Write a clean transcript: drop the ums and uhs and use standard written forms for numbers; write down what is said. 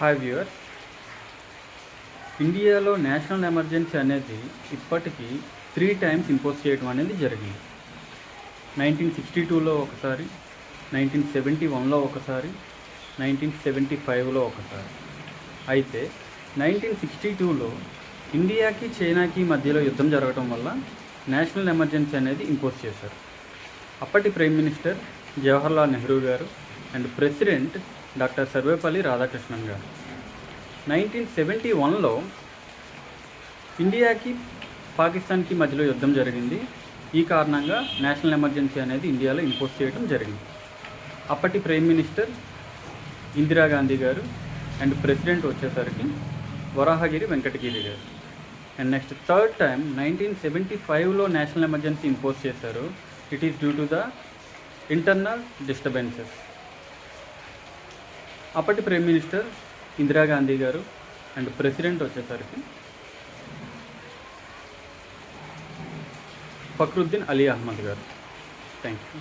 Hi viewers, ఇండియాలో national emergency అనేది ఇప్పటికీ 3 టైమ్స్ ఇంపోజ్ చేయడం అనేది జరిగింది. 1962లో ఒకసారి, 1971లో ఒకసారి, 1975లో ఒకసారి. అయితే 1962లో ఇండియాకి చైనాకి మధ్యలో యుద్ధం జరగడం వల్ల నేషనల్ ఎమర్జెన్సీ అనేది ఇంపోజ్ చేశారు. అప్పటి ప్రైమ్ మినిస్టర్ జవహర్లాల్ నెహ్రూ గారు and president doctor Sarvepalli Radhakrishnan గారు. 1971లో ఇండియాకి పాకిస్తాన్కి మధ్యలో యుద్ధం జరిగింది. ఈ కారణంగా నేషనల్ ఎమర్జెన్సీ అనేది ఇండియాలో ఇంపోజ్ చేయడం జరిగింది. అప్పటి ప్రైమ్ మినిస్టర్ ఇందిరాగాంధీ గారు అండ్ ప్రెసిడెంట్ వచ్చేసరికి వరాహగిరి వెంకటగిరి గారు. అండ్ నెక్స్ట్ థర్డ్ టైం 1975లో నేషనల్ ఎమర్జెన్సీ ఇంపోజ్ చేశారు. It is due to the internal disturbances. అప్పటి ప్రైమ్ మినిస్టర్ ఇందిరాగాంధీ గారు అండ్ ప్రెసిడెంట్ వచ్చేసరికి ఫక్రుద్దీన్ అలీ అహ్మద్ గారు. Thank you.